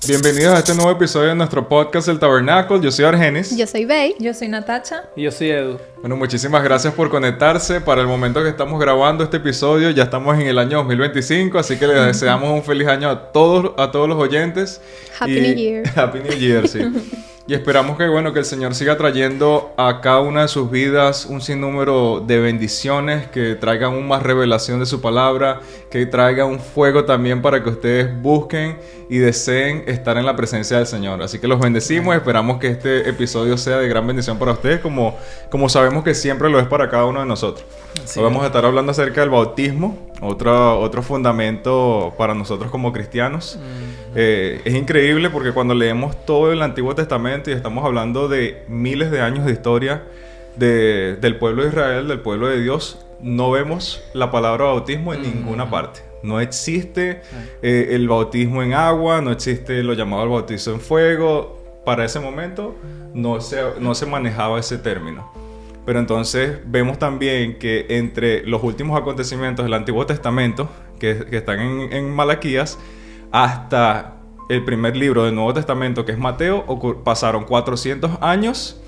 Bienvenidos a este nuevo episodio de nuestro podcast El Tabernáculo. Yo soy Argenis. Yo soy Bey. Yo soy Natacha. Y yo soy Edu. Bueno, muchísimas gracias por conectarse. Para el momento que estamos grabando este episodio, ya estamos en el año 2025, así que les deseamos un feliz año a todos los oyentes. Happy New Year. Happy New Year, sí. Y esperamos que el Señor siga trayendo a cada una de sus vidas un sinnúmero de bendiciones, que traigan aún más revelación de su palabra, que traiga un fuego también para que ustedes busquen y deseen estar en la presencia del Señor. Así que los bendecimos y esperamos que este episodio sea de gran bendición para ustedes, como sabemos que siempre lo es para cada uno de nosotros. Hoy vamos a estar hablando acerca del bautismo, otro fundamento para nosotros como cristianos. Es increíble porque cuando leemos todo el Antiguo Testamento y estamos hablando de miles de años de historia del pueblo de Israel, del pueblo de Dios, no vemos la palabra bautismo en ninguna parte. No existe el bautismo en agua, no existe lo llamado el bautizo en fuego. Para ese momento no se manejaba ese término. Pero entonces vemos también que entre los últimos acontecimientos del Antiguo Testamento, que están en Malaquías, hasta el primer libro del Nuevo Testamento, que es Mateo, pasaron 400 años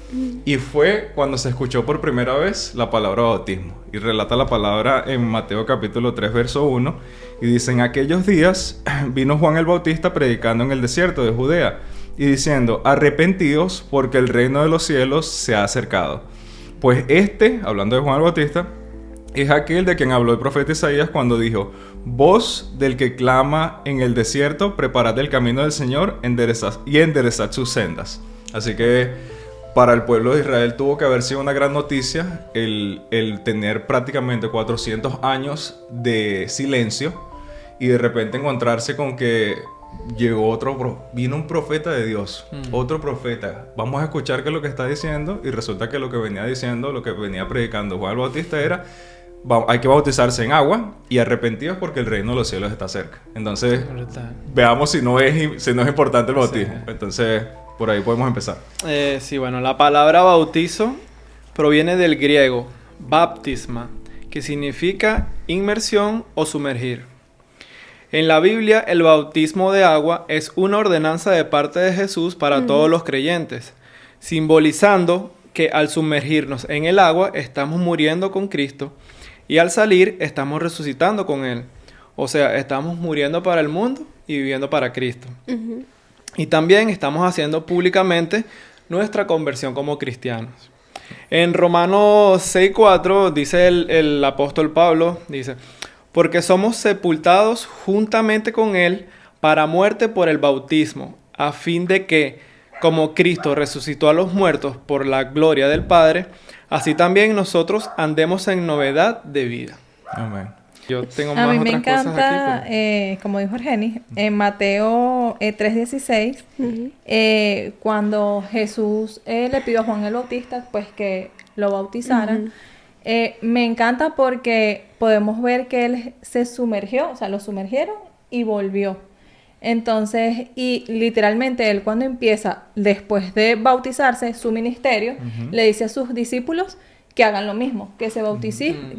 y fue cuando se escuchó por primera vez la palabra bautismo. Y relata la palabra en Mateo capítulo 3, verso 1, y dice: en aquellos días vino Juan el Bautista predicando en el desierto de Judea y diciendo: arrepentíos, porque el reino de los cielos se ha acercado. Pues hablando de Juan el Bautista, es aquel de quien habló el profeta Isaías cuando dijo: voz del que clama en el desierto, preparad el camino del Señor, enderezad sus sendas. Así que para el pueblo de Israel tuvo que haber sido una gran noticia el tener prácticamente 400 años de silencio y de repente encontrarse con que vino un profeta de Dios, otro profeta. Vamos a escuchar qué es lo que está diciendo, y resulta que lo que venía diciendo, lo que venía predicando Juan el Bautista era: hay que bautizarse en agua y arrepentidos porque el reino de los cielos está cerca. Entonces, veamos si no es importante el bautismo. Sí. Entonces, por ahí podemos empezar. La palabra bautizo proviene del griego baptisma, que significa inmersión o sumergir. En la Biblia, el bautismo de agua es una ordenanza de parte de Jesús para todos los creyentes, simbolizando que al sumergirnos en el agua estamos muriendo con Cristo y al salir estamos resucitando con Él. O sea, estamos muriendo para el mundo y viviendo para Cristo. Y también estamos haciendo públicamente nuestra conversión como cristianos. En Romanos 6:4 dice el apóstol Pablo, dice: porque somos sepultados juntamente con Él para muerte por el bautismo, a fin de que, como Cristo resucitó a los muertos por la gloria del Padre, así también nosotros andemos en novedad de vida. Amén. Yo tengo A más mí otras me encanta, cosas aquí. como dijo Argenis, en Mateo 3:16, cuando Jesús le pidió a Juan el Bautista pues que lo bautizara. Me encanta porque podemos ver que él se sumergió, o sea, lo sumergieron y volvió. Entonces, y literalmente él cuando empieza, después de bautizarse, su ministerio, le dice a sus discípulos que hagan lo mismo, que se bauticen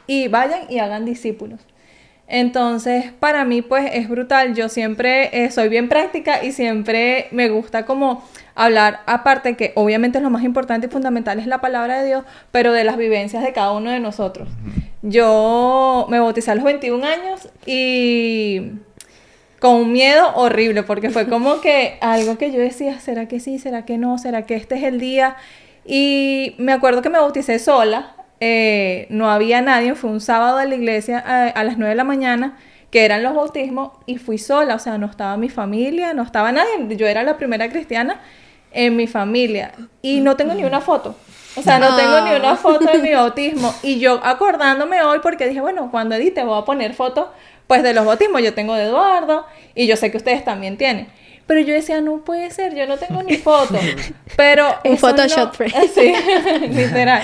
y vayan y hagan discípulos. Entonces, para mí, pues, es brutal. Yo siempre soy bien práctica y siempre me gusta como hablar, aparte que obviamente lo más importante y fundamental es la palabra de Dios, pero de las vivencias de cada uno de nosotros. Yo me bauticé a los 21 años y con un miedo horrible, porque fue como que algo que yo decía: ¿será que sí? ¿Será que no? ¿Será que este es el día? Y me acuerdo que me bauticé sola. No había nadie, fue un sábado a la iglesia a las 9 de la mañana, que eran los bautismos, y fui sola, o sea, no estaba mi familia, no estaba nadie, yo era la primera cristiana en mi familia, y no tengo ni una foto, o sea, no tengo ni una foto de mi bautismo, y yo acordándome hoy, porque dije, bueno, cuando edite voy a poner fotos, pues, de los bautismos. Yo tengo de Eduardo, y yo sé que ustedes también tienen. Pero yo decía, no puede ser, yo no tengo ni foto. Pero un eso Photoshop. No, sí, literal.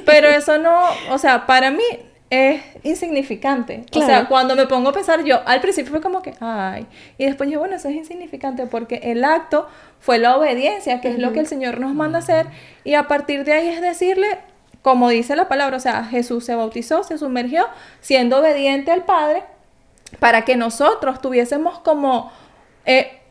Pero eso no, o sea, para mí es insignificante. Claro. O sea, cuando me pongo a pensar, yo al principio fue como que, ay. Y después yo, bueno, eso es insignificante porque el acto fue la obediencia, que es lo que el Señor nos manda hacer. Y a partir de ahí es decirle, como dice la palabra, o sea, Jesús se bautizó, se sumergió, siendo obediente al Padre, para que nosotros tuviésemos como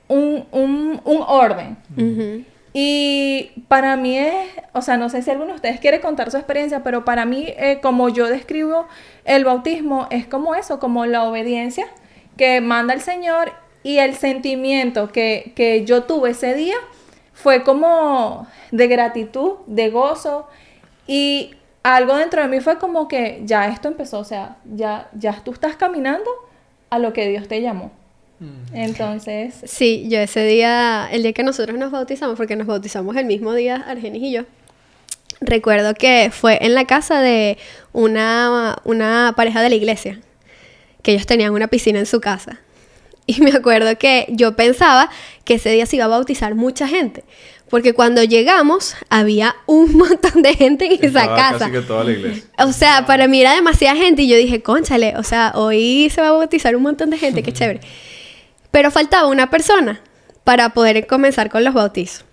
un orden. Ujú. Y para mí es, o sea, no sé si alguno de ustedes quiere contar su experiencia, pero para mí, como yo describo el bautismo, es como eso, como la obediencia que manda el Señor, y el sentimiento que yo tuve ese día fue como de gratitud, de gozo, y algo dentro de mí fue como que ya esto empezó, o sea, ya tú estás caminando a lo que Dios te llamó. Entonces, Sí, yo ese día, el día que nosotros nos bautizamos, porque nos bautizamos el mismo día, Argenis y yo, recuerdo que fue en la casa de una pareja de la iglesia, que ellos tenían una piscina en su casa. Y me acuerdo que yo pensaba que ese día se iba a bautizar mucha gente, porque cuando llegamos había un montón de gente en esa Estaba casa. casi que toda la iglesia. O sea, para mí era demasiada gente y yo dije, cónchale, o sea, hoy se va a bautizar un montón de gente, qué chévere. Pero faltaba una persona para poder comenzar con los bautizos.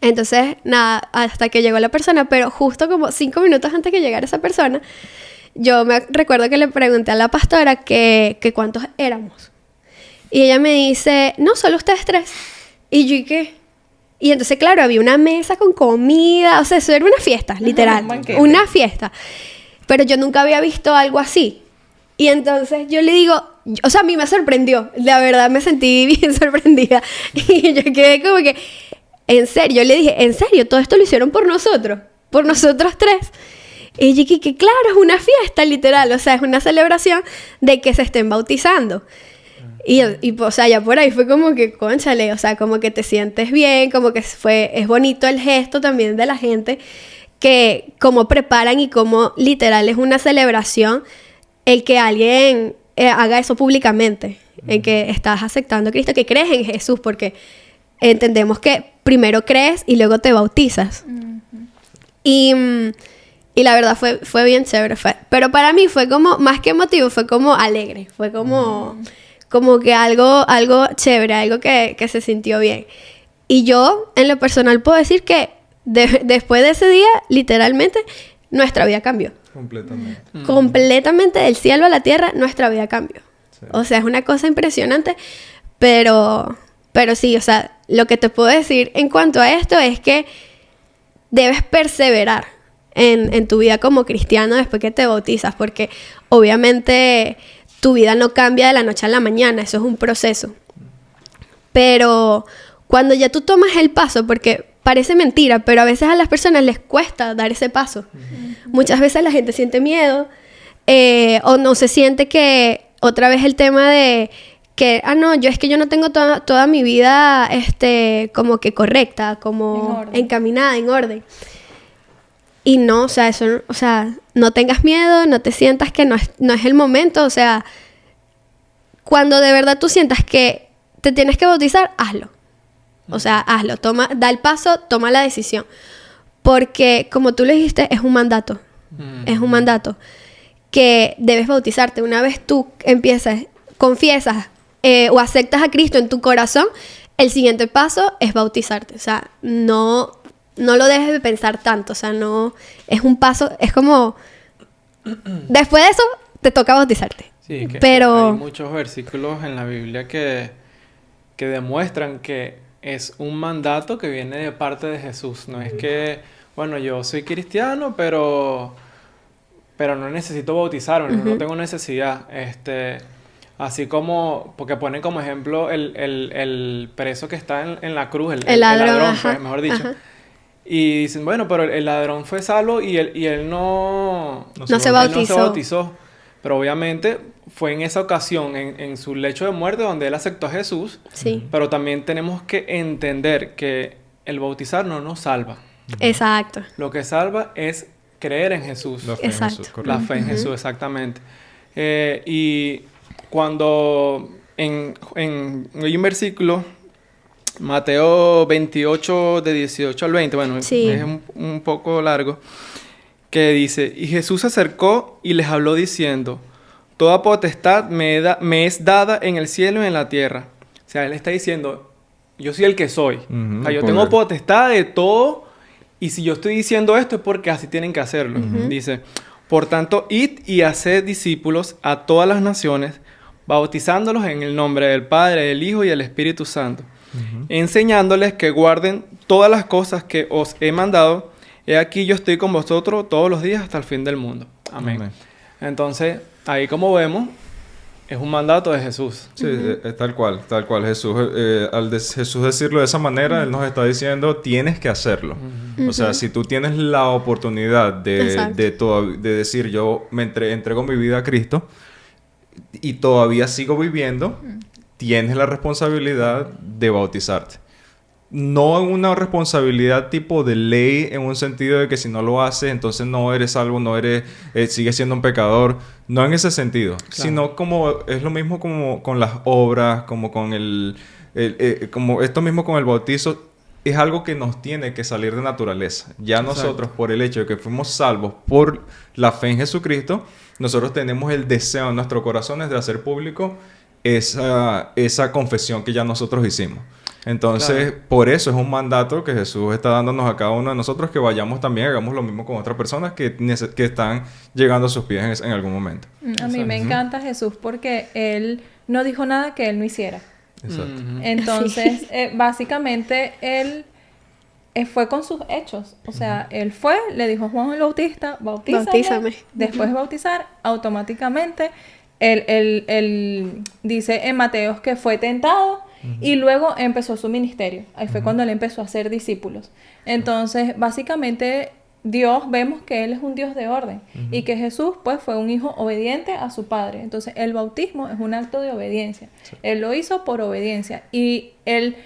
Entonces, nada, hasta que llegó la persona, pero justo como 5 minutos antes que llegara esa persona, yo me recuerdo que le pregunté a la pastora que cuántos éramos. Y ella me dice, no, solo ustedes 3. Y yo, ¿y qué? Y entonces, claro, había una mesa con comida, o sea, eso era una fiesta, literal, un banquete. una fiesta. Pero yo nunca había visto algo así. Y entonces yo le digo, o sea, a mí me sorprendió, la verdad me sentí bien sorprendida. Y yo quedé como que, en serio, yo le dije, ¿en serio? ¿Todo esto lo hicieron por nosotros 3? Y yo dije, que claro, es una fiesta, literal, o sea, es una celebración de que se estén bautizando. Y, o sea, ya por ahí fue como que, cónchale, o sea, como que te sientes bien, como que es bonito el gesto también de la gente, que cómo preparan y cómo literal es una celebración el que alguien haga eso públicamente, en que estás aceptando a Cristo, que crees en Jesús, porque entendemos que primero crees y luego te bautizas. Y la verdad fue bien chévere. Pero para mí fue como, más que emotivo, fue como alegre. Fue como que algo chévere, algo que se sintió bien. Y yo, en lo personal, puedo decir que después de ese día, literalmente, nuestra vida cambió. Completamente. Completamente del cielo a la tierra, nuestra vida cambió. Sí. O sea, es una cosa impresionante, pero sí, o sea, lo que te puedo decir en cuanto a esto es que debes perseverar en tu vida como cristiano después que te bautizas, porque obviamente tu vida no cambia de la noche a la mañana, eso es un proceso. Pero cuando ya tú tomas el paso, porque parece mentira, pero a veces a las personas les cuesta dar ese paso. Muchas veces la gente siente miedo, o no se siente que, otra vez el tema de que, no, yo no tengo toda mi vida como que correcta, como encaminada, en orden. Y no, o sea, eso, o sea, no tengas miedo, no te sientas que no es el momento, o sea, cuando de verdad tú sientas que te tienes que bautizar, hazlo. O sea, hazlo, da el paso, toma la decisión. Porque, como tú lo dijiste, es un mandato. Es un mandato que debes bautizarte. Una vez tú confiesas o aceptas a Cristo en tu corazón, el siguiente paso es bautizarte. O sea, no lo dejes de pensar tanto. O sea, no es un paso, es como después de eso te toca bautizarte. Sí, que pero hay muchos versículos en la Biblia que demuestran que es un mandato que viene de parte de Jesús. No es que, bueno, yo soy cristiano, pero no necesito bautizarme, no tengo necesidad. Así como, porque ponen como ejemplo el preso que está en la cruz, el ladrón, pues, mejor dicho. Ajá. Y dicen, bueno, pero el ladrón fue salvo y él no se bautizó. Pero obviamente fue en esa ocasión, en su lecho de muerte, donde él aceptó a Jesús. Sí. Pero también tenemos que entender que el bautizar no nos salva. Exacto. Lo que salva es creer en Jesús. La fe en Jesús, correcto. La fe en Jesús, exactamente. Y cuando hay un versículo, Mateo 28, de 18 al 20, bueno, sí, es un poco largo, que dice, y Jesús se acercó y les habló diciendo, toda potestad me es dada en el cielo y en la tierra. O sea, él está diciendo, yo soy el que soy. O sea, yo tengo potestad de todo, y si yo estoy diciendo esto es porque así tienen que hacerlo. Dice, por tanto, id y haced discípulos a todas las naciones, bautizándolos en el nombre del Padre, del Hijo y del Espíritu Santo, enseñándoles que guarden todas las cosas que os he mandado. He aquí yo estoy con vosotros todos los días hasta el fin del mundo. Amén. Amén. Entonces, ahí como vemos, es un mandato de Jesús. Sí, es tal cual, tal cual. Jesús, Jesús decirlo de esa manera, Él nos está diciendo, tienes que hacerlo. O sea, si tú tienes la oportunidad de decir, yo me entrego mi vida a Cristo y todavía sigo viviendo, tienes la responsabilidad de bautizarte. No una responsabilidad tipo de ley en un sentido de que si no lo haces, entonces no eres salvo, no eres, sigues siendo un pecador. No en ese sentido, sino como es lo mismo como con las obras, como con como esto mismo con el bautizo. Es algo que nos tiene que salir de naturaleza. Ya nosotros, por el hecho de que fuimos salvos por la fe en Jesucristo, nosotros tenemos el deseo en nuestros corazones de hacer público esa confesión que ya nosotros hicimos. Entonces, por eso es un mandato que Jesús está dándonos a cada uno de nosotros, que vayamos también, hagamos lo mismo con otras personas que están llegando a sus pies en algún momento. A mí me encanta Jesús porque Él no dijo nada que Él no hiciera. Exacto. Entonces, básicamente, Él fue con sus hechos. O sea, Él fue, le dijo a Juan el Bautista, bautízame. Después de bautizar, automáticamente, Él dice en Mateos que fue tentado. Y luego empezó su ministerio. Ahí fue cuando él empezó a hacer discípulos. Entonces, básicamente, Dios, vemos que Él es un Dios de orden. Y que Jesús, pues, fue un hijo obediente a su Padre. Entonces, el bautismo es un acto de obediencia. Sí. Él lo hizo por obediencia. Y Él,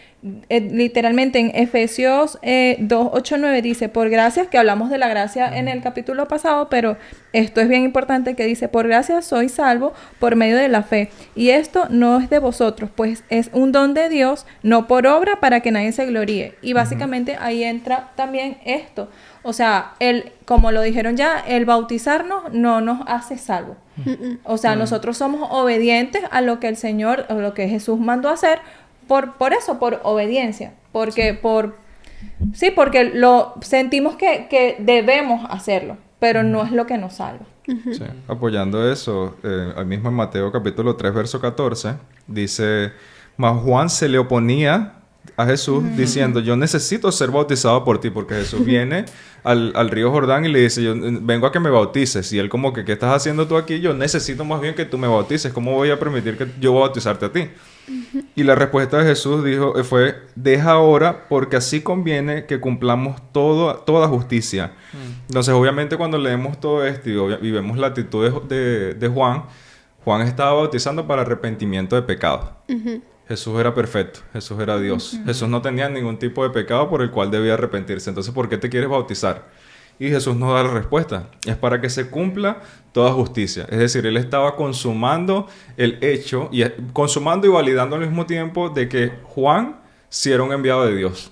literalmente, en Efesios 2, 8, 9, dice, por gracias, que hablamos de la gracia en el capítulo pasado, pero esto es bien importante, que dice, por gracia soy salvo por medio de la fe. Y esto no es de vosotros, pues es un don de Dios, no por obra, para que nadie se gloríe. Y básicamente ahí entra también esto. O sea, como lo dijeron ya, el bautizarnos no nos hace salvos. O sea, nosotros somos obedientes a lo que el Señor, o lo que Jesús mandó a hacer, por eso, por obediencia. Porque porque lo sentimos que debemos hacerlo, pero no es lo que nos salva. Sí. Apoyando eso, ahí mismo en Mateo capítulo 3, verso 14, dice, mas Juan se le oponía a Jesús diciendo, yo necesito ser bautizado por ti, porque Jesús viene al río Jordán y le dice, yo vengo a que me bautices, y él como que, ¿qué estás haciendo tú aquí? Yo necesito más bien que tú me bautices, ¿cómo voy a permitir que yo bautizarte a ti? Y la respuesta de Jesús fue, deja ahora, porque así conviene que cumplamos toda justicia. Entonces, obviamente, cuando leemos todo esto y vemos la actitud de Juan estaba bautizando para arrepentimiento de pecado. Jesús era perfecto, Jesús era Dios. Jesús no tenía ningún tipo de pecado por el cual debía arrepentirse. Entonces, ¿por qué te quieres bautizar? Y Jesús nos da la respuesta. Es para que se cumpla toda justicia. Es decir, Él estaba consumando el hecho, consumando y validando al mismo tiempo de que Juan sí era un enviado de Dios.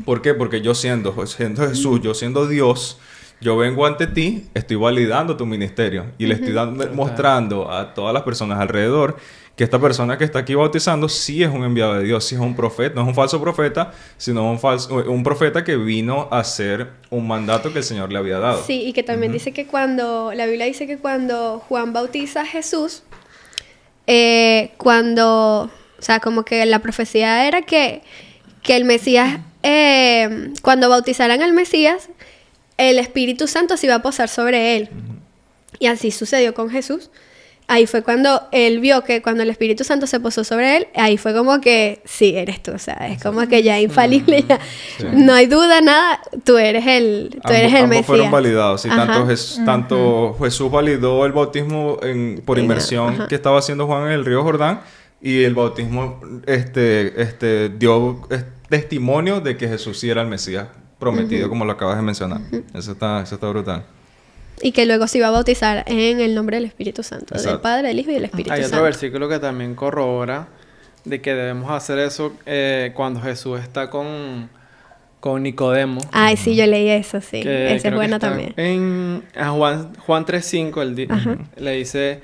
¿Por qué? Porque yo siendo Jesús, yo siendo Dios, yo vengo ante ti, estoy validando tu ministerio. Y le estoy mostrando a todas las personas alrededor que esta persona que está aquí bautizando sí es un enviado de Dios, sí es un profeta, no es un falso profeta, sino un profeta que vino a hacer un mandato que el Señor le había dado. Sí, y que también dice que la Biblia dice que cuando Juan bautiza a Jesús, o sea, como que la profecía era que el Mesías, cuando bautizaran al Mesías, el Espíritu Santo se iba a posar sobre él. Y así sucedió con Jesús. Ahí fue cuando él vio que cuando el Espíritu Santo se posó sobre él, ahí fue como que, sí, eres tú, o sea, es como que ya infalible, ya no hay duda, nada, tú eres el ambos Mesías. Fueron validados, sí, tanto Jesús validó el bautismo por inmersión que estaba haciendo Juan en el río Jordán, y el bautismo dio testimonio de que Jesús sí era el Mesías prometido, como lo acabas de mencionar. Eso está brutal. Y que luego se iba a bautizar en el nombre del Espíritu Santo. Exacto. Del Padre, del Hijo y del Espíritu Santo. Hay otro versículo que también corrobora de que debemos hacer eso cuando Jesús está con Nicodemo. Ay, sí, yo leí eso, sí. Ese es bueno también. En Juan 3:5 le dice,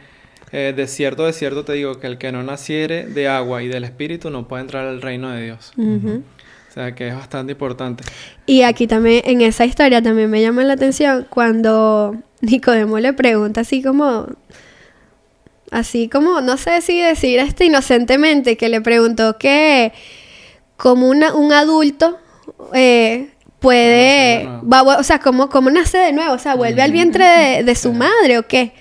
de cierto te digo que el que no naciere de agua y del Espíritu no puede entrar al reino de Dios. O sea, que es bastante importante. Y aquí también, en esa historia, también me llama la atención cuando Nicodemo le pregunta así como, Así como, no sé si decir inocentemente, que le preguntó que como un adulto puede, o sea, como nace de nuevo, o sea, vuelve al vientre de su madre o qué.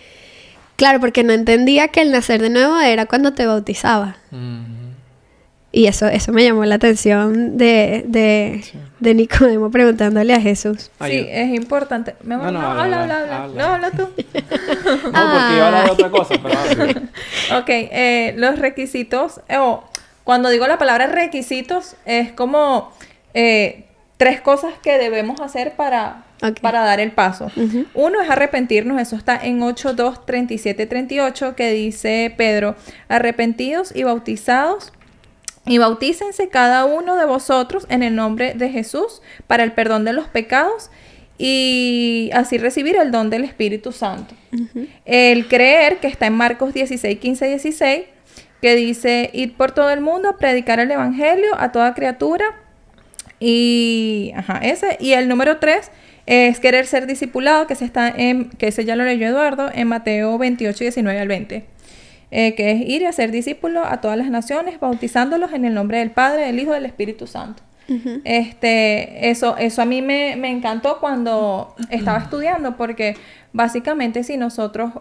Claro, porque no entendía que el nacer de nuevo era cuando te bautizaba. Y eso me llamó la atención de Nicodemo preguntándole a Jesús. Sí, es importante. Mi amor, no, habla. No, habla tú. No, porque iba a hablar de otra cosa, pero Ok, los requisitos, cuando digo la palabra requisitos, es como 3 cosas que debemos hacer para dar el paso. Uno es arrepentirnos, eso está en 8:2, 37, 38, que dice Pedro, arrepentidos y bautizados, y bautícense cada uno de vosotros en el nombre de Jesús para el perdón de los pecados y así recibir el don del Espíritu Santo. El creer, que está en Marcos 16, 15, 16, que dice, id por todo el mundo a predicar el evangelio a toda criatura. Y el número 3 es querer ser discipulado, que ese ya lo leyó Eduardo, en Mateo 28, 19 al 20. Que es ir y hacer discípulos a todas las naciones, bautizándolos en el nombre del Padre, del Hijo y del Espíritu Santo. Eso a mí me encantó cuando estaba estudiando, porque básicamente si nosotros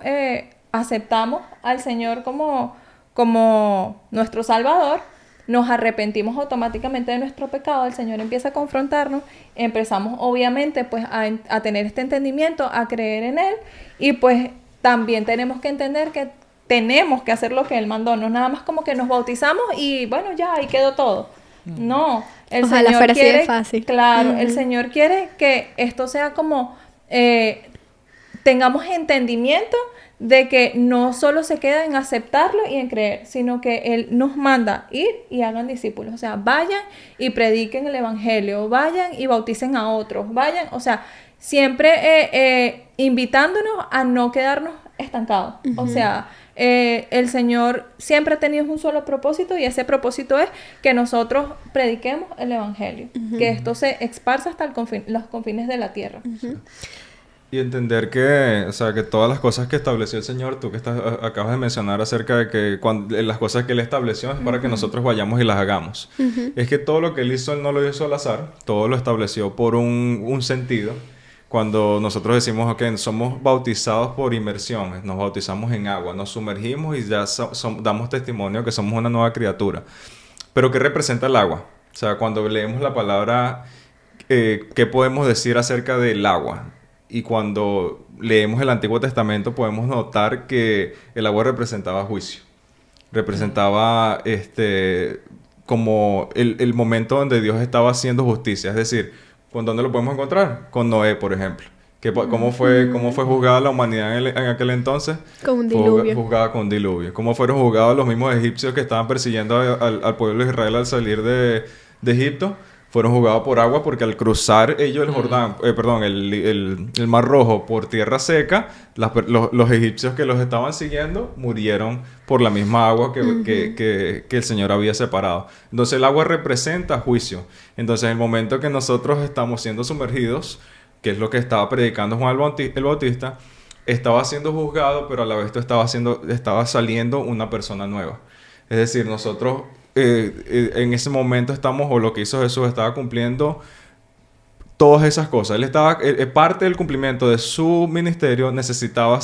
aceptamos al Señor como nuestro Salvador, nos arrepentimos automáticamente de nuestro pecado, el Señor empieza a confrontarnos, empezamos obviamente pues a tener este entendimiento, a creer en Él, y pues también tenemos que entender que tenemos que hacer lo que Él mandó, no nada más como que nos bautizamos y bueno, ya, ahí quedó todo. No, el Ojalá Señor fuera así de quiere, fácil. claro, el Señor quiere que esto sea como, tengamos entendimiento de que no solo se queda en aceptarlo y en creer, sino que Él nos manda ir y hagan discípulos. O sea, vayan y prediquen el evangelio, vayan y bauticen a otros, vayan, o sea, siempre invitándonos a no quedarnos estancados. O sea, el Señor siempre ha tenido un solo propósito, y ese propósito es que nosotros prediquemos el evangelio, que esto se esparza hasta los confines de la tierra. Y entender que, o sea, que todas las cosas que estableció el Señor, tú que acabas de mencionar acerca de que las cosas que Él estableció es para que nosotros vayamos y las hagamos. Es que todo lo que Él hizo, Él no lo hizo al azar, todo lo estableció por un sentido. Cuando nosotros decimos que somos bautizados por inmersión, nos bautizamos en agua, nos sumergimos y ya damos testimonio que somos una nueva criatura. Pero ¿qué representa el agua? O sea, cuando leemos la palabra, ¿qué podemos decir acerca del agua? Y cuando leemos el Antiguo Testamento podemos notar que el agua representaba juicio. Representaba como el momento donde Dios estaba haciendo justicia. Es decir, ¿con dónde lo podemos encontrar? Con Noé, por ejemplo. ¿Cómo fue juzgada la humanidad en aquel entonces? Con un diluvio. Juzgada con diluvio. ¿Cómo fueron juzgados los mismos egipcios que estaban persiguiendo al pueblo de Israel al salir de Egipto? Fueron juzgados por agua porque al cruzar ellos el Mar Rojo por tierra seca, los egipcios que los estaban siguiendo murieron por la misma agua que el Señor había separado. Entonces el agua representa juicio. Entonces en el momento que nosotros estamos siendo sumergidos, que es lo que estaba predicando Juan el Bautista, estaba siendo juzgado, pero a la vez estaba saliendo una persona nueva. Es decir, nosotros en ese momento o lo que hizo Jesús, estaba cumpliendo todas esas cosas. Parte del cumplimiento de su ministerio necesitaba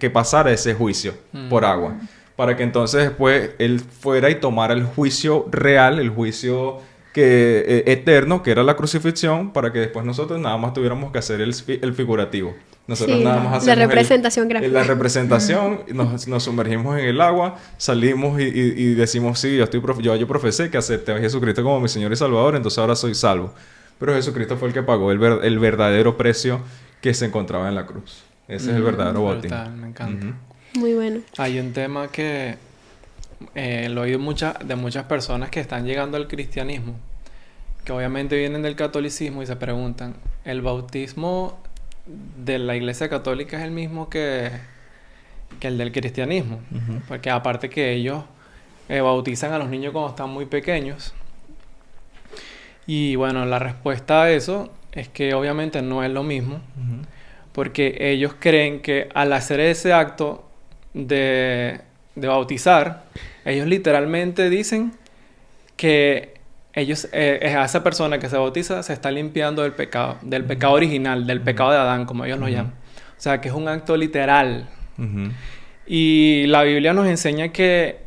que pasara ese juicio por agua, para que entonces después Él fuera y tomara el juicio real, el juicio eterno, que era la crucifixión, para que después nosotros nada más tuviéramos que hacer el figurativo. Nosotros nada más hacemos la representación gráfica. La representación, nos sumergimos en el agua, salimos y decimos, sí, yo profesé que acepté a Jesucristo como mi Señor y Salvador, entonces ahora soy salvo. Pero Jesucristo fue el que pagó el verdadero precio que se encontraba en la cruz. Ese es el verdadero bautismo. Me encanta. Muy bueno. Hay un tema que lo he oído de muchas personas que están llegando al cristianismo, que obviamente vienen del catolicismo y se preguntan, ¿el bautismo de la Iglesia Católica es el mismo que el del cristianismo? Porque aparte que ellos bautizan a los niños cuando están muy pequeños. Y bueno, la respuesta a eso es que obviamente no es lo mismo, porque ellos creen que al hacer ese acto de de bautizar, ellos literalmente dicen que ellos, a esa persona que se bautiza se está limpiando del pecado original, del pecado de Adán, como ellos lo llaman. O sea, que es un acto literal. Y la Biblia nos enseña que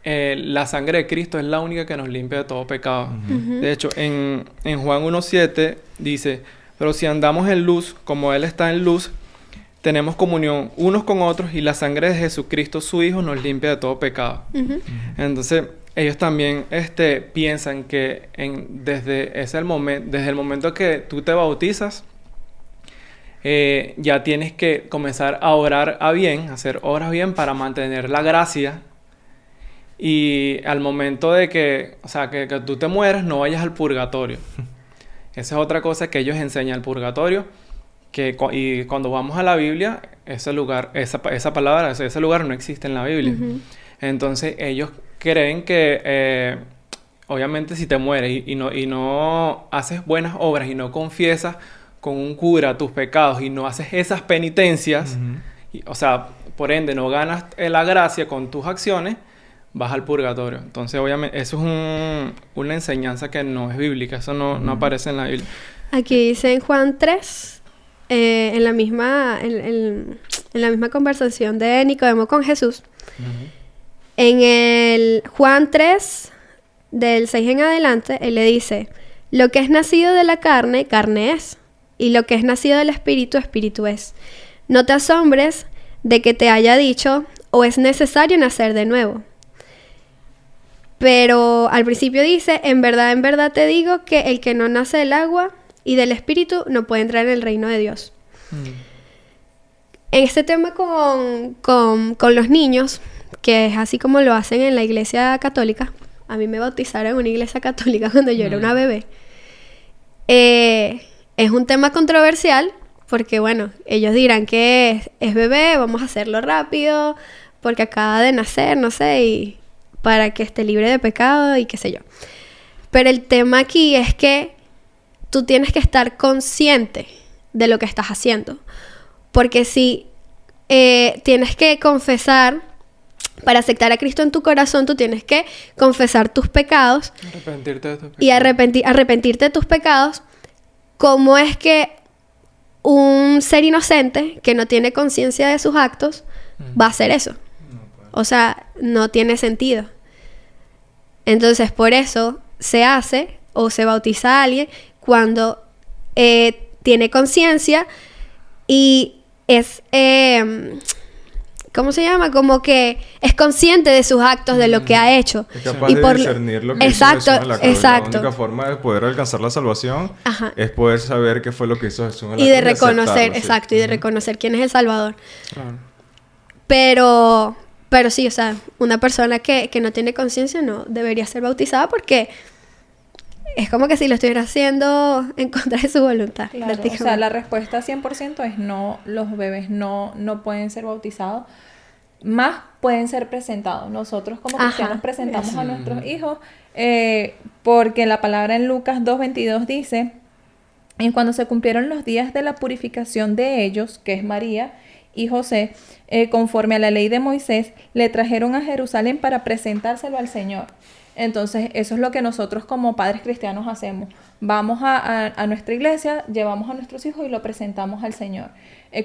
la sangre de Cristo es la única que nos limpia de todo pecado. De hecho, en Juan 1:7 dice, pero si andamos en luz, como Él está en luz, tenemos comunión unos con otros y la sangre de Jesucristo, su Hijo, nos limpia de todo pecado. Entonces, ellos también piensan que desde el momento que tú te bautizas, ya tienes que comenzar a orar a hacer obras bien para mantener la gracia. Y al momento de que tú te mueras, no vayas al purgatorio. Esa es otra cosa que ellos enseñan, el purgatorio. Y cuando vamos a la Biblia, ese lugar no existe en la Biblia. Entonces ellos creen que obviamente si te mueres y no haces buenas obras y no confiesas con un cura tus pecados y no haces esas penitencias, por ende no ganas la gracia con tus acciones, vas al purgatorio. Entonces obviamente eso es una enseñanza que no es bíblica, eso no aparece en la Biblia. Aquí dice en Juan 3, en la misma conversación de Nicodemo con Jesús, en el Juan 3, del 6 en adelante, él le dice, lo que es nacido de la carne, carne es, y lo que es nacido del espíritu, espíritu es. No te asombres de que te haya dicho, o es necesario nacer de nuevo. Pero al principio dice, en verdad te digo que el que no nace del agua y del espíritu no puede entrar en el reino de Dios. En este tema con los niños, que es así como lo hacen en la iglesia católica, a mí me bautizaron en una iglesia católica cuando yo era una bebé, es un tema controversial porque, bueno, ellos dirán que es bebé, vamos a hacerlo rápido, porque acaba de nacer, no sé, y para que esté libre de pecado y qué sé yo. Pero el tema aquí es que tú tienes que estar consciente de lo que estás haciendo. Porque si tienes que confesar, para aceptar a Cristo en tu corazón, tú tienes que confesar tus pecados. Arrepentirte de tus pecados. Y arrepentirte de tus pecados. ¿Cómo es que un ser inocente, que no tiene conciencia de sus actos, va a hacer eso? O sea, no tiene sentido. Entonces, por eso se hace o se bautiza a alguien cuando tiene conciencia y es, ¿cómo se llama? Como que es consciente de sus actos, de lo que ha hecho. Es capaz de discernir lo que hizo Jesús en la cruz. La única forma de poder alcanzar la salvación es poder saber qué fue lo que hizo Jesús en la cruz. Y de reconocer, y de reconocer quién es el Salvador. Pero sí, o sea, una persona que no tiene conciencia no debería ser bautizada porque es como que si lo estuviera haciendo en contra de su voluntad. Claro, o sea, la respuesta 100% es no, los bebés no pueden ser bautizados, más pueden ser presentados. Nosotros como cristianos presentamos a nuestros hijos porque la palabra en Lucas 2:22 dice, y cuando se cumplieron los días de la purificación de ellos, que es María y José, conforme a la ley de Moisés, le trajeron a Jerusalén para presentárselo al Señor. Entonces, eso es lo que nosotros como padres cristianos hacemos. Vamos a nuestra iglesia, llevamos a nuestros hijos y lo presentamos al Señor.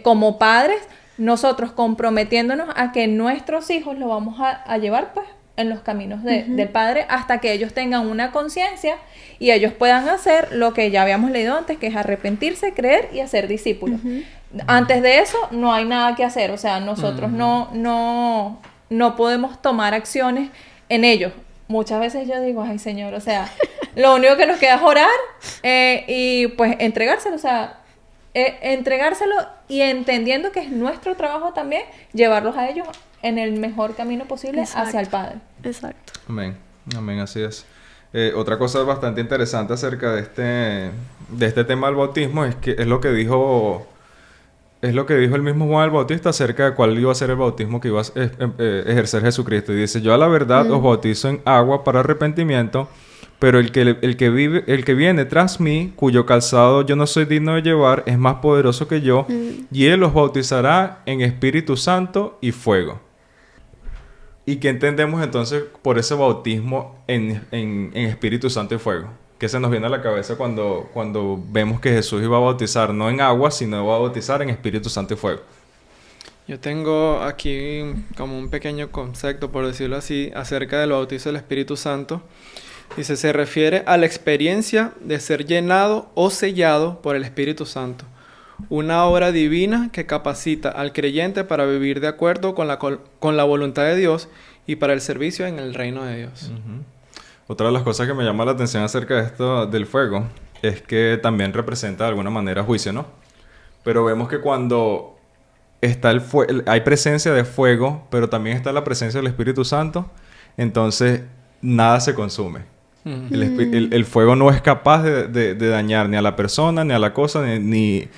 Como padres, nosotros comprometiéndonos a que nuestros hijos lo vamos a llevar pues en los caminos del Padre hasta que ellos tengan una conciencia y ellos puedan hacer lo que ya habíamos leído antes, que es arrepentirse, creer y hacer discípulos. Antes de eso no hay nada que hacer, o sea, nosotros no podemos tomar acciones en ellos. Muchas veces yo digo, ay Señor, o sea, lo único que nos queda es orar y pues entregárselo, o sea, entregárselo y entendiendo que es nuestro trabajo también llevarlos a ellos en el mejor camino posible hacia el Padre. Exacto. Amén, amén, así es. Otra cosa bastante interesante acerca de este tema del bautismo es que es lo que dijo el mismo Juan el Bautista acerca de cuál iba a ser el bautismo que iba a ejercer Jesucristo. Y dice, yo a la verdad os bautizo en agua para arrepentimiento, pero el que viene tras mí, cuyo calzado yo no soy digno de llevar, es más poderoso que yo, y él os bautizará en Espíritu Santo y fuego. ¿Y qué entendemos entonces por ese bautismo en Espíritu Santo y fuego? ¿Qué se nos viene a la cabeza cuando vemos que Jesús iba a bautizar no en agua, sino iba a bautizar en Espíritu Santo y fuego? Yo tengo aquí como un pequeño concepto, por decirlo así, acerca del bautizo del Espíritu Santo. Dice, se refiere a la experiencia de ser llenado o sellado por el Espíritu Santo. Una obra divina que capacita al creyente para vivir de acuerdo con la voluntad de Dios y para el servicio en el reino de Dios. Uh-huh. Otra de las cosas que me llama la atención acerca de esto del fuego es que también representa de alguna manera juicio, ¿no? Pero vemos que cuando está hay presencia de fuego, pero también está la presencia del Espíritu Santo, entonces nada se consume. El fuego no es capaz de dañar ni a la persona, ni a la cosa, ni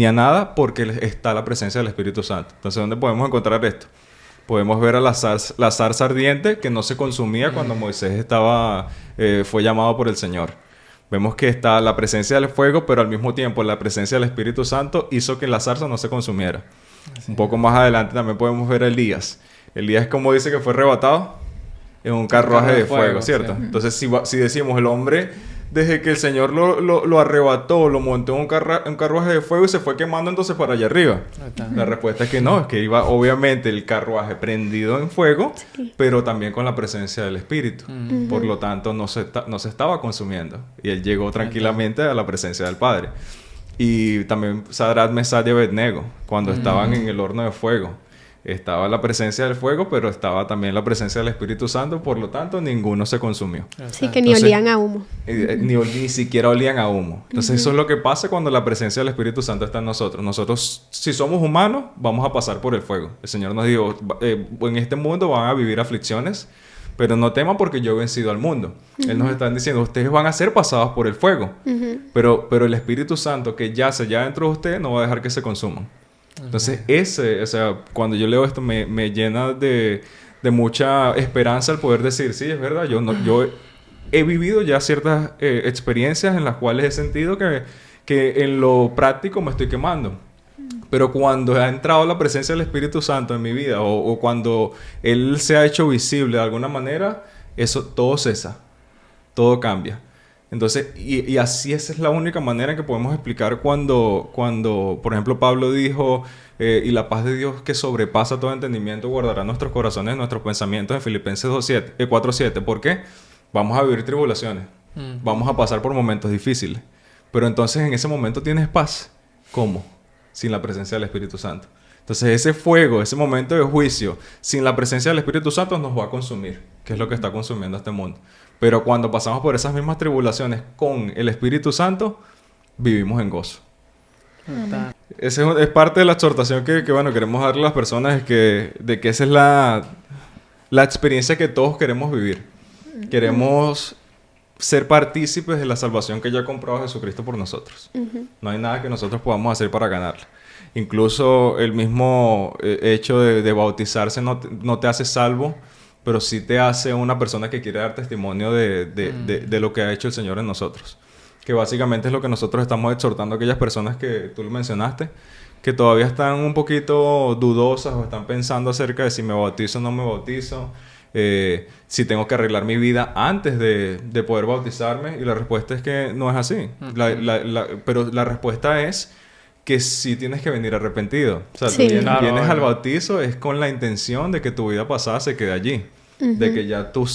a nada, porque está la presencia del Espíritu Santo. Entonces, ¿dónde podemos encontrar esto? Podemos ver a la zarza ardiente que no se consumía cuando Moisés fue llamado por el Señor. Vemos que está la presencia del fuego, pero al mismo tiempo la presencia del Espíritu Santo hizo que la zarza no se consumiera. Un poco más adelante también podemos ver a Elías. Elías, como dice, que fue arrebatado en un carruaje de fuego, ¿cierto? Sí. Entonces, si decimos el hombre, desde que el Señor lo arrebató, lo montó en un carruaje de fuego y se fue quemando entonces para allá arriba. La respuesta es que no, es que iba obviamente el carruaje prendido en fuego, sí, pero también con la presencia del Espíritu. Por lo tanto, no se estaba consumiendo. Y él llegó tranquilamente a la presencia del Padre. Y también Sadrach, Mesach y Abednego, cuando estaban en el horno de fuego. Estaba la presencia del fuego, pero estaba también la presencia del Espíritu Santo, por lo tanto, ninguno se consumió. Sí, que ni olían a humo. Ni siquiera olían a humo. Entonces, eso es lo que pasa cuando la presencia del Espíritu Santo está en nosotros. Nosotros, si somos humanos, vamos a pasar por el fuego. El Señor nos dijo, en este mundo van a vivir aflicciones, pero no teman porque yo he vencido al mundo. Él nos está diciendo, ustedes van a ser pasados por el fuego, pero el Espíritu Santo que yace ya dentro de ustedes no va a dejar que se consuman. Entonces, cuando yo leo esto me llena de mucha esperanza el poder decir, sí, es verdad, yo he vivido ya ciertas experiencias en las cuales he sentido que en lo práctico me estoy quemando. Pero cuando ha entrado la presencia del Espíritu Santo en mi vida o cuando Él se ha hecho visible de alguna manera, eso todo cesa, todo cambia. Entonces, y así esa es la única manera en que podemos explicar cuando por ejemplo, Pablo dijo, y la paz de Dios que sobrepasa todo entendimiento guardará nuestros corazones, nuestros pensamientos, en Filipenses 4:7. ¿Por qué? Vamos a vivir tribulaciones, vamos a pasar por momentos difíciles, pero entonces en ese momento tienes paz. ¿Cómo? Sin la presencia del Espíritu Santo. Entonces ese fuego, ese momento de juicio, sin la presencia del Espíritu Santo nos va a consumir, que es lo que está consumiendo este mundo. Pero cuando pasamos por esas mismas tribulaciones con el Espíritu Santo, vivimos en gozo. Esa es parte de la exhortación que queremos darle a las personas, de que esa es la experiencia que todos queremos vivir. Queremos ser partícipes de la salvación que ya ha comprado Jesucristo por nosotros. No hay nada que nosotros podamos hacer para ganarla. Incluso el mismo hecho de bautizarse no te hace salvo, pero sí te hace una persona que quiere dar testimonio de lo que ha hecho el Señor en nosotros. Que básicamente es lo que nosotros estamos exhortando a aquellas personas que tú lo mencionaste, que todavía están un poquito dudosas o están pensando acerca de si me bautizo o no me bautizo, si tengo que arreglar mi vida antes de poder bautizarme. Y la respuesta es que no es así. Pero la respuesta es que sí tienes que venir arrepentido. O sea, sí, tú vienes al bautizo es con la intención de que tu vida pasada se quede allí. De que ya tú,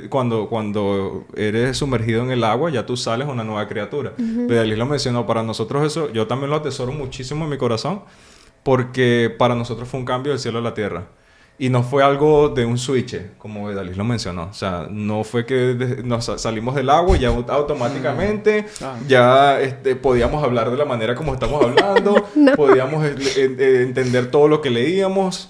cuando eres sumergido en el agua, ya tú sales una nueva criatura. Bedalis lo mencionó, para nosotros eso, yo también lo atesoro muchísimo en mi corazón, porque para nosotros fue un cambio del cielo a la tierra. Y no fue algo de un switch, como Bedalis lo mencionó. O sea, no fue que nos salimos del agua y ya automáticamente ya podíamos hablar de la manera como estamos hablando, podíamos entender todo lo que leíamos,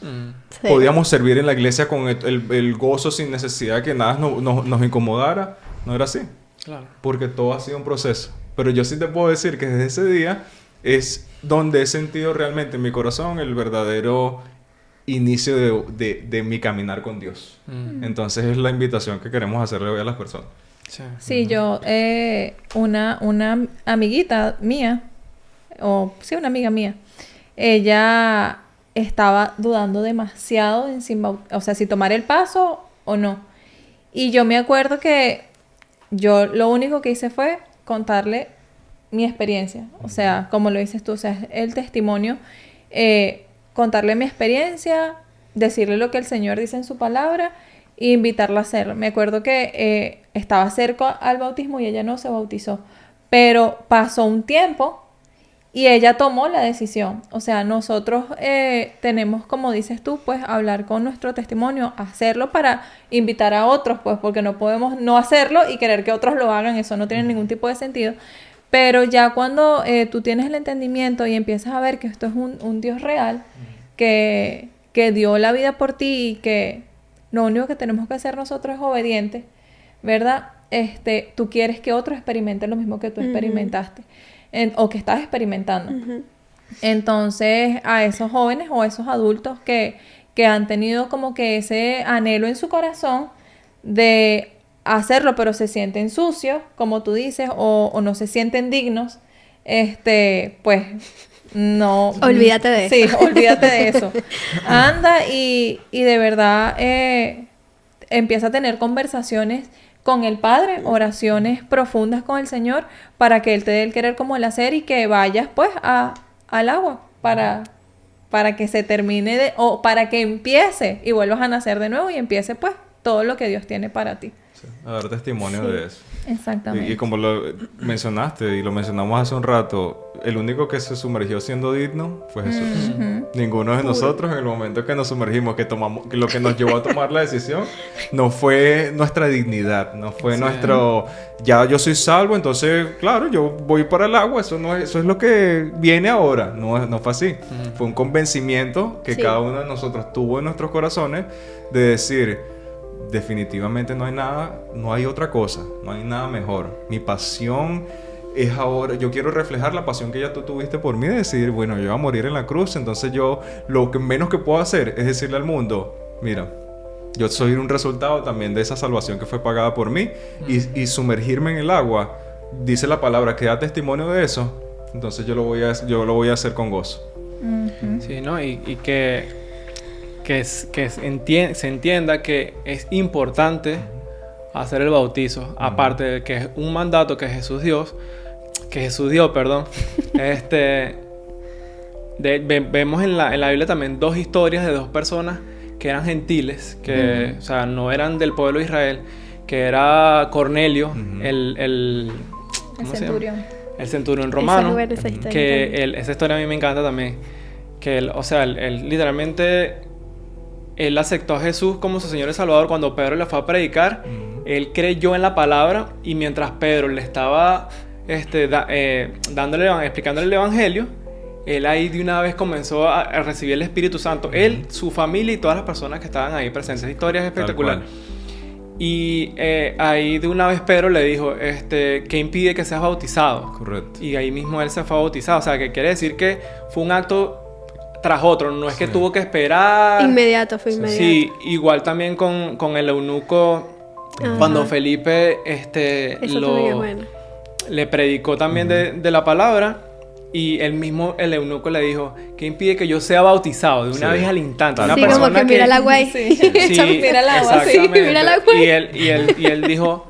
podíamos servir en la iglesia con el gozo sin necesidad de que nada nos incomodara. No era así. Claro. Porque todo ha sido un proceso. Pero yo sí te puedo decir que desde ese día es donde he sentido realmente en mi corazón el verdadero inicio de mi caminar con Dios. Entonces es la invitación que queremos hacerle hoy a las personas. Sí, yo, una amiguita mía, una amiga mía, ella estaba dudando demasiado en si tomar el paso o no. Y yo me acuerdo que yo lo único que hice fue contarle mi experiencia. O sea, como lo dices tú, o sea, el testimonio, contarle mi experiencia, decirle lo que el Señor dice en su palabra e invitarla a hacerlo. Me acuerdo que estaba cerca al bautismo y ella no se bautizó, pero pasó un tiempo y ella tomó la decisión. O sea, nosotros tenemos, como dices tú, pues hablar con nuestro testimonio, hacerlo para invitar a otros, pues porque no podemos no hacerlo y querer que otros lo hagan. Eso no tiene ningún tipo de sentido. Pero ya cuando tú tienes el entendimiento y empiezas a ver que esto es un Dios real, que dio la vida por ti y que lo único que tenemos que hacer nosotros es obedientes, ¿verdad? Tú quieres que otros experimenten lo mismo que tú experimentaste o que estás experimentando. Entonces, a esos jóvenes o a esos adultos que han tenido como que ese anhelo en su corazón de hacerlo, pero se sienten sucios, como tú dices, o no se sienten dignos, pues no. Olvídate de eso. Sí, olvídate de eso. Anda y de verdad empieza a tener conversaciones con el Padre, oraciones profundas con el Señor, para que Él te dé el querer como el hacer y que vayas pues al agua para que se termine o para que empiece y vuelvas a nacer de nuevo y empiece pues todo lo que Dios tiene para ti. Sí, a dar testimonio de eso. Exactamente. Y como lo mencionaste y lo mencionamos hace un rato, el único que se sumergió siendo digno fue Jesús. Ninguno de nosotros, en el momento que nos sumergimos, que lo que nos llevó a tomar la decisión, no fue nuestra dignidad, no fue nuestro, ya yo soy salvo, entonces, claro, yo voy para el agua, eso es lo que viene ahora. No fue así. Fue un convencimiento que cada uno de nosotros tuvo en nuestros corazones de decir: definitivamente no hay otra cosa, no hay nada mejor. Mi pasión es ahora, yo quiero reflejar la pasión que ya tú tuviste por mí, de decir, bueno, yo voy a morir en la cruz, entonces yo lo que menos que puedo hacer es decirle al mundo, mira, yo soy un resultado también de esa salvación que fue pagada por mí, y sumergirme en el agua, dice la palabra, que da testimonio de eso, entonces yo lo voy a hacer con gozo. Sí, ¿no? Y se entienda que es importante hacer el bautizo, aparte de que es un mandato que Jesús dio, vemos en la Biblia también dos historias de dos personas que eran gentiles, que o sea, no eran del pueblo de Israel, que era Cornelio, el centurión. El centurión romano, esa historia a mí me encanta también, que él literalmente él aceptó a Jesús como su Señor y Salvador cuando Pedro le fue a predicar. Él creyó en la palabra, y mientras Pedro le estaba explicándole el evangelio, él ahí de una vez comenzó a recibir el Espíritu Santo. Él, su familia y todas las personas que estaban ahí presentes. Esa historia es espectacular. Y ahí de una vez Pedro le dijo, ¿qué impide que seas bautizado? Correcto. Y ahí mismo él se fue bautizado. O sea, que quiere decir que fue un acto tras otro, no es que tuvo que esperar. Fue inmediato. Sí, igual también con el eunuco, cuando Felipe le predicó también de la palabra, y el eunuco le dijo, ¿qué impide que yo sea bautizado de una vez al instante? Una persona como que mira el agua ahí. Mira el agua, mira el agua. Y él dijo,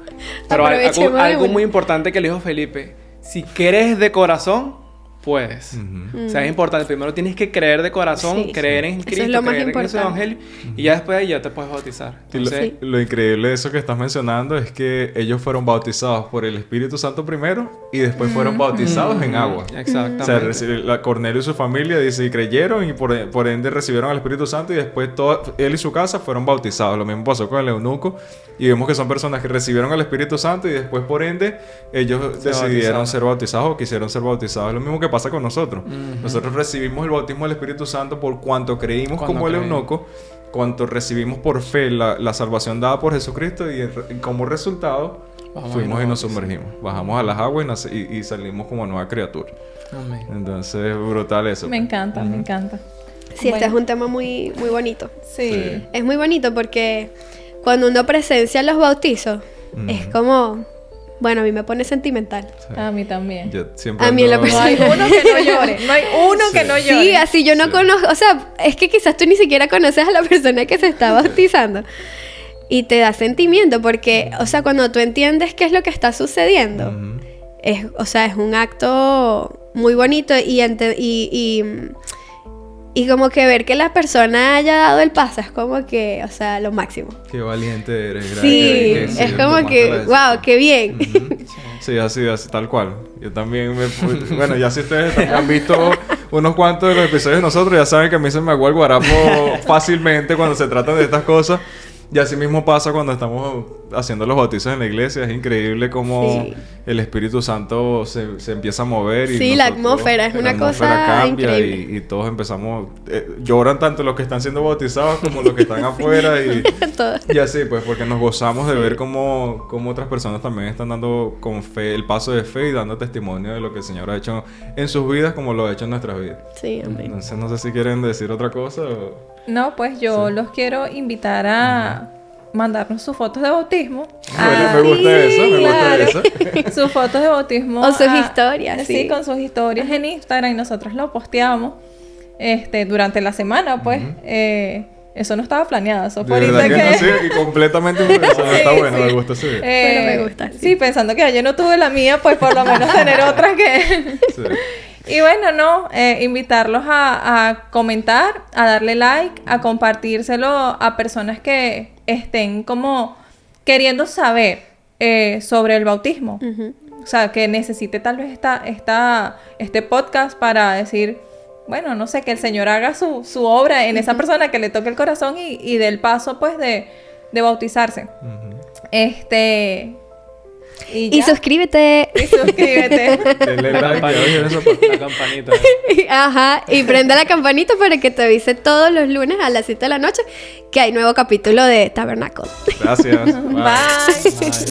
pero algo muy importante que le dijo Felipe: si crees de corazón, puedes. O sea, es importante. Primero tienes que creer de corazón, creer en Cristo, es lo más creer en ese evangelio, y ya después de ahí ya te puedes bautizar. Entonces, lo increíble de eso que estás mencionando es que ellos fueron bautizados por el Espíritu Santo primero, y después fueron bautizados en agua. Exactamente. O sea, Cornelio y su familia dice, y creyeron, y por ende recibieron al Espíritu Santo, y después él y su casa fueron bautizados. Lo mismo pasó con el eunuco, y vemos que son personas que recibieron al Espíritu Santo, y después por ende ellos decidieron ser bautizados o quisieron ser bautizados. Es lo mismo que pasa con nosotros. Nosotros recibimos el bautismo del Espíritu Santo por cuanto creímos como el eunuco, cuanto recibimos por fe la salvación dada por Jesucristo, y como resultado fuimos y nos sumergimos, bajamos a las aguas y salimos como nueva criatura. Amén. Entonces, brutal eso. Me encanta, me encanta. Sí, este es un tema muy, muy bonito. Sí. Es muy bonito porque cuando uno presencia los bautizos, es como Bueno, a mí me pone sentimental. Sí. A mí también. Yo siempre A mí en la No hay uno que no llore. No hay uno que no llore. Sí, así yo no Sí. conozco, o sea, es que quizás tú ni siquiera conoces a la persona que se está bautizando. Y te da sentimiento porque, o sea, cuando tú entiendes qué es lo que está sucediendo, Ujú. o sea, es un acto muy bonito y como que ver que la persona haya dado el paso es como que, o sea, lo máximo. Qué valiente eres. Gracias. Sí, Que es como tomaste que, la decisión. wow, qué bien. Ujú. Sí, así, tal cual. Yo también bueno, ya si ustedes también han visto unos cuantos de los episodios de nosotros, ya saben que a mí se me agua el guarapo fácilmente cuando se trata de estas cosas. Y así mismo pasa cuando estamos haciendo los bautizos en la iglesia. Es increíble cómo Sí. el Espíritu Santo se empieza a mover. Y Sí, la nosotros- atmósfera es la una atmósfera cosa cambia increíble. y todos empezamos... lloran tanto los que están siendo bautizados como los que están afuera. Y, Todo. y así, pues, porque nos gozamos de ver cómo otras personas también están dando con fe, el paso de fe y dando testimonio de lo que el Señor ha hecho en sus vidas como lo ha hecho en nuestras vidas. Sí, amén. Entonces, no sé si quieren decir otra cosa o... No, pues yo los quiero invitar a mandarnos sus fotos de bautismo. Bueno, me gusta eso, me gusta eso. Sus fotos de bautismo. O sus historias, Sí, sí. con sus historias en Instagram y nosotros lo posteamos durante la semana, pues. Eso no estaba planeado, eso De fue verdad ahorita que no, que... sí, y completamente improvisado. Está Sí, bueno, sí. me gusta ese video. Pero me gusta, Sí, pensando que yo no tuve la mía, pues por lo menos tener otras que... Sí. Y bueno, no, invitarlos a comentar, a darle like, a compartírselo a personas que estén como queriendo saber sobre el bautismo. Ujú. O sea, que necesite tal vez este podcast para decir, bueno, no sé, que el Señor haga su obra en esa persona, que le toque el corazón y dé el paso pues de bautizarse. Ujú. Y Y ya. suscríbete. Y suscríbete. Denle La like, campanita, oye, eso, pues. la campanita. Ajá, y prende la campanita para que te avise todos los lunes a las 7 de la noche que hay nuevo capítulo de Tabernáculo. Gracias. Bye. Bye.